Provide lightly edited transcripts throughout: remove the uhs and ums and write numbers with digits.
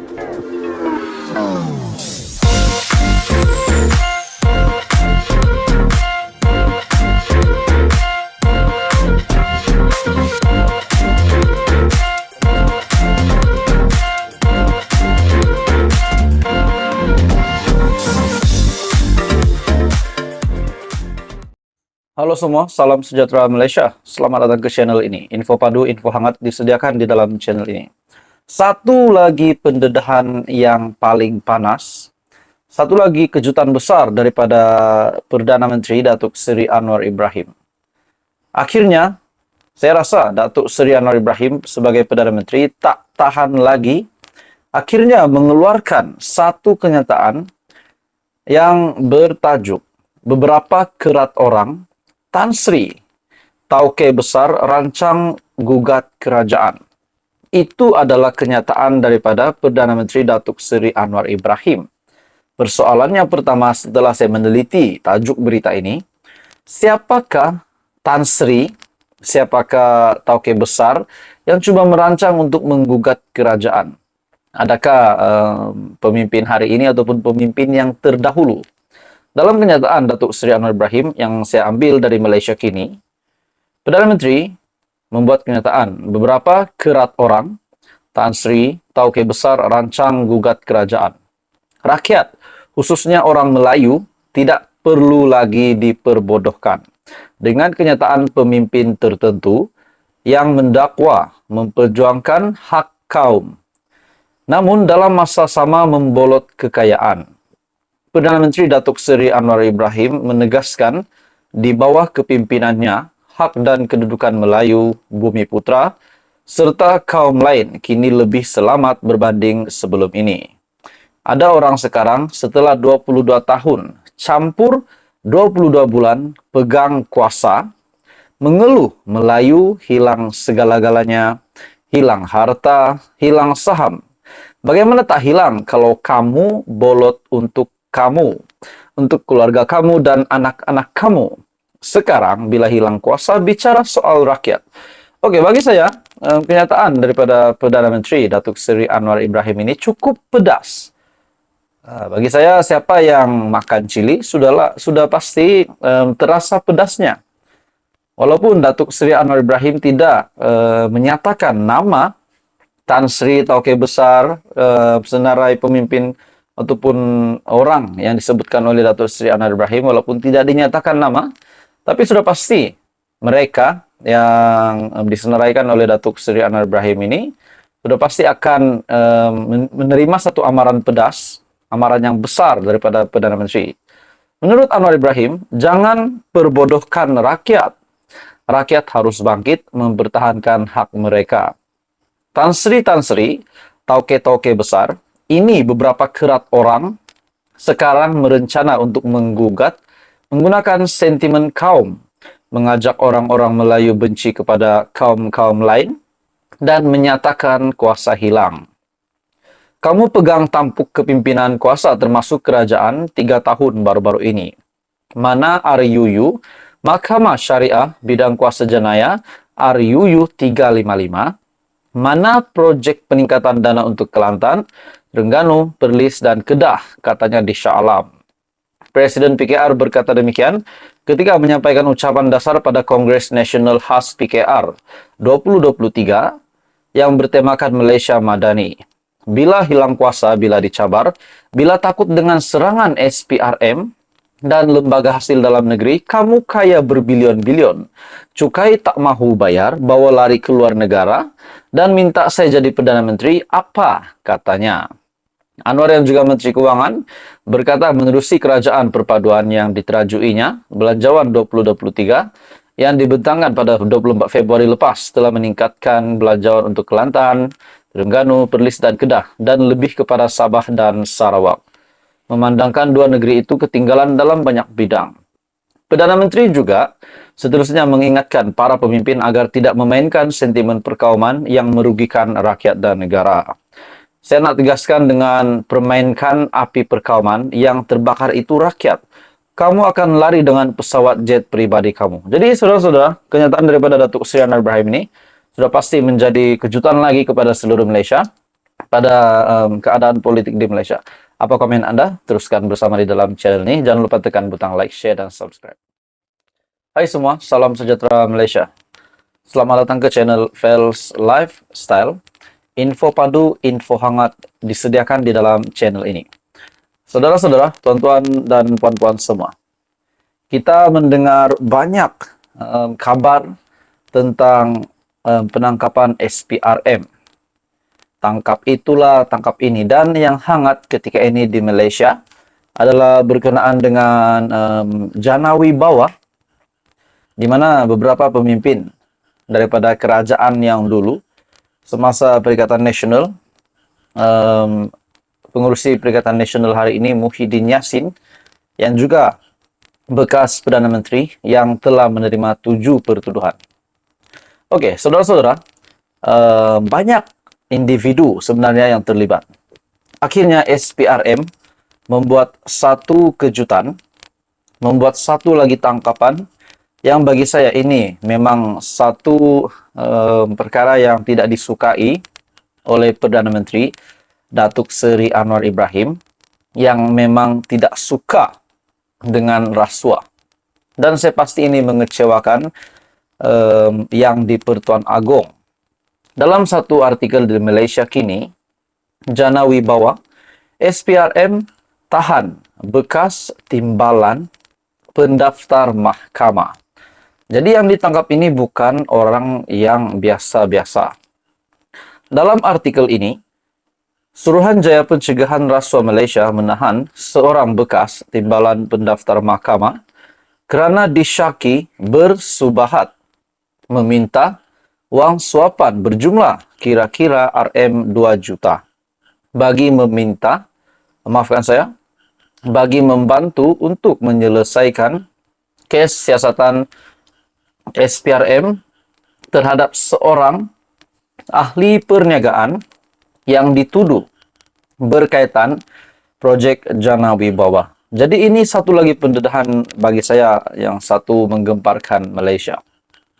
Halo semua, salam sejahtera Malaysia. Selamat datang ke channel ini. Info padu, info hangat disediakan di dalam channel ini. Satu lagi pendedahan yang paling panas. Satu lagi kejutan besar daripada Perdana Menteri Datuk Seri Anwar Ibrahim. Akhirnya, saya rasa Datuk Seri Anwar Ibrahim sebagai Perdana Menteri tak tahan lagi. Akhirnya mengeluarkan satu kenyataan yang bertajuk beberapa kerat orang Tan Sri, Tauke Besar rancang gugat kerajaan. Itu adalah kenyataan daripada Perdana Menteri Datuk Seri Anwar Ibrahim. Persoalannya pertama setelah saya meneliti tajuk berita ini, siapakah Tan Sri, siapakah Tauke Besar yang cuba merancang untuk menggugat kerajaan? Adakah pemimpin hari ini ataupun pemimpin yang terdahulu? Dalam kenyataan Datuk Seri Anwar Ibrahim yang saya ambil dari Malaysia Kini, Perdana Menteri membuat kenyataan beberapa kerat orang, Tan Sri, Tauke Besar rancang gugat kerajaan. Rakyat, khususnya orang Melayu, tidak perlu lagi diperbodohkan dengan kenyataan pemimpin tertentu yang mendakwa memperjuangkan hak kaum, namun dalam masa sama membolot kekayaan. Perdana Menteri Datuk Seri Anwar Ibrahim menegaskan di bawah kepimpinannya hak dan kedudukan Melayu, Bumiputra, serta kaum lain kini lebih selamat berbanding sebelum ini. Ada orang sekarang setelah 22 tahun campur 22 bulan pegang kuasa, mengeluh Melayu hilang segala-galanya, hilang harta, hilang saham. Bagaimana tak hilang kalau kamu bolot untuk kamu, untuk keluarga kamu dan anak-anak kamu. Sekarang bila hilang kuasa bicara soal rakyat. Oke, bagi saya kenyataan daripada Perdana Menteri Datuk Seri Anwar Ibrahim ini cukup pedas. Bagi saya siapa yang makan cili sudah pasti terasa pedasnya. Walaupun Datuk Seri Anwar Ibrahim tidak menyatakan nama Tan Sri, Tauke Besar, senarai pemimpin ataupun orang yang disebutkan oleh Datuk Seri Anwar Ibrahim, walaupun tidak dinyatakan nama, tapi sudah pasti mereka yang disenaraikan oleh Datuk Seri Anwar Ibrahim ini sudah pasti akan menerima satu amaran pedas, amaran yang besar daripada Perdana Menteri. Menurut Anwar Ibrahim, jangan perbodohkan rakyat. Rakyat harus bangkit mempertahankan hak mereka. Tan Sri, Tauke Besar, ini beberapa kerat orang sekarang merencana untuk menggugat menggunakan sentimen kaum, mengajak orang-orang Melayu benci kepada kaum-kaum lain, dan menyatakan kuasa hilang. Kamu pegang tampuk kepimpinan kuasa termasuk kerajaan 3 tahun baru-baru ini. Mana RUU, Mahkamah Syariah Bidang Kuasa Jenayah, RUU 355, mana projek peningkatan dana untuk Kelantan, Terengganu, Perlis, dan Kedah, katanya di Shah Alam. Presiden PKR berkata demikian ketika menyampaikan ucapan dasar pada Kongres Nasional Khas PKR 2023 yang bertemakan Malaysia Madani. Bila hilang kuasa, bila dicabar, bila takut dengan serangan SPRM dan lembaga hasil dalam negeri, kamu kaya berbilion-bilion. Cukai tak mahu bayar, bawa lari ke luar negara, dan minta saya jadi Perdana Menteri, apa katanya? Anwar yang juga Menteri Keuangan berkata menerusi kerajaan perpaduan yang diterajuinya, Belanjawan 2023, yang dibentangkan pada 24 Februari lepas telah meningkatkan belanjawan untuk Kelantan, Terengganu, Perlis, dan Kedah, dan lebih kepada Sabah dan Sarawak. Memandangkan dua negeri itu ketinggalan dalam banyak bidang. Perdana Menteri juga seterusnya mengingatkan para pemimpin agar tidak memainkan sentimen perkauman yang merugikan rakyat dan negara. Saya nak tegaskan dengan permainkan api perkauman yang terbakar itu rakyat. Kamu akan lari dengan pesawat jet pribadi kamu. Jadi saudara-saudara, kenyataan daripada Datuk Seri Anwar Ibrahim ini sudah pasti menjadi kejutan lagi kepada seluruh Malaysia. pada keadaan politik di Malaysia. Apa komen Anda? Teruskan bersama di dalam channel ini. Jangan lupa tekan butang like, share, dan subscribe. Hai semua, salam sejahtera Malaysia. Selamat datang ke channel Fels Lifestyle. Info padu, info hangat disediakan di dalam channel ini. Saudara-saudara, tuan-tuan dan puan-puan semua, kita mendengar banyak kabar tentang penangkapan SPRM. Tangkap itulah, tangkap ini. Dan yang hangat ketika ini di Malaysia adalah berkenaan dengan Jana Wibawa, di mana beberapa pemimpin daripada kerajaan yang dulu, semasa Perikatan Nasional, pengurusi Perikatan Nasional hari ini, Muhyiddin Yassin, yang juga bekas Perdana Menteri yang telah menerima 7 pertuduhan. Oke, saudara-saudara, banyak individu sebenarnya yang terlibat. Akhirnya SPRM membuat satu kejutan, membuat satu lagi tangkapan yang bagi saya ini memang satu perkara yang tidak disukai oleh Perdana Menteri Datuk Seri Anwar Ibrahim, yang memang tidak suka dengan rasuah. Dan saya pasti ini mengecewakan yang di Pertuan Agong. Dalam satu artikel di Malaysia Kini, Jana Wibawa, SPRM tahan bekas timbalan pendaftar mahkamah. Jadi yang ditangkap ini bukan orang yang biasa-biasa. Dalam artikel ini, Suruhanjaya Pencegahan Rasuah Malaysia menahan seorang bekas timbalan pendaftar mahkamah kerana disyaki bersubahat meminta wang suapan berjumlah kira-kira RM2 juta bagi bagi membantu untuk menyelesaikan kes siasatan SPRM terhadap seorang ahli perniagaan yang dituduh berkaitan projek Jana Wibawa. Jadi ini satu lagi pendedahan bagi saya yang satu menggemparkan Malaysia.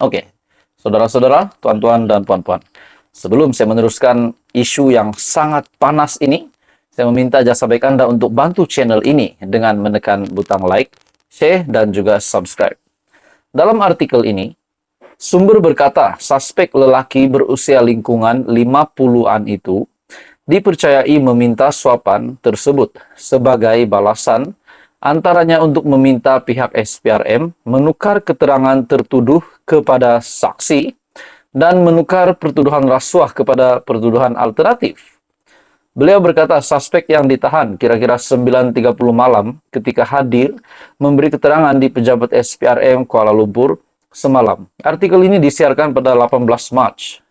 Oke. Saudara-saudara, tuan-tuan dan puan-puan, sebelum saya meneruskan isu yang sangat panas ini, saya meminta jasa baik Anda untuk bantu channel ini dengan menekan butang like, share, dan juga subscribe. Dalam artikel ini, sumber berkata suspek lelaki berusia lingkungan 50-an itu dipercayai meminta suapan tersebut sebagai balasan, antaranya untuk meminta pihak SPRM menukar keterangan tertuduh kepada saksi dan menukar pertuduhan rasuah kepada pertuduhan alternatif. Beliau berkata suspek yang ditahan kira-kira 9.30 malam ketika hadir memberi keterangan di pejabat SPRM Kuala Lumpur semalam. Artikel ini disiarkan pada 18 Mac.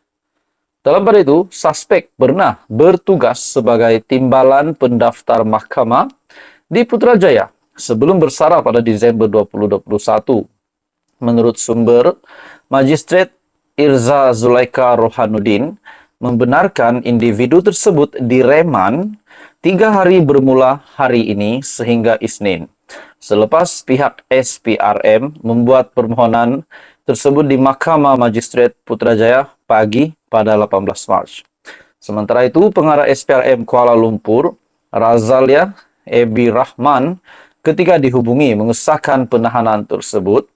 Dalam pada itu, suspek pernah bertugas sebagai timbalan pendaftar mahkamah di Putrajaya sebelum bersara pada Disember 2021. Menurut sumber, Magistrat Irza Zulaika Rohanuddin membenarkan individu tersebut direman 3 hari bermula hari ini sehingga Isnin, selepas pihak SPRM membuat permohonan tersebut di Mahkamah Magistrat Putrajaya pagi pada 18 Mac. Sementara itu, pengarah SPRM Kuala Lumpur, Razalia Ebi Rahman, ketika dihubungi mengesahkan penahanan tersebut,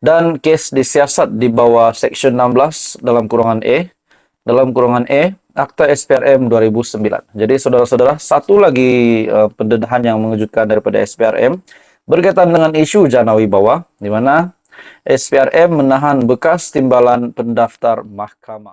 dan kes disiasat di bawah Seksyen 16 dalam kurungan E, Akta SPRM 2009. Jadi saudara-saudara, satu lagi pendedahan yang mengejutkan daripada SPRM berkaitan dengan isu Jana Wibawa, di mana SPRM menahan bekas timbalan pendaftar mahkamah.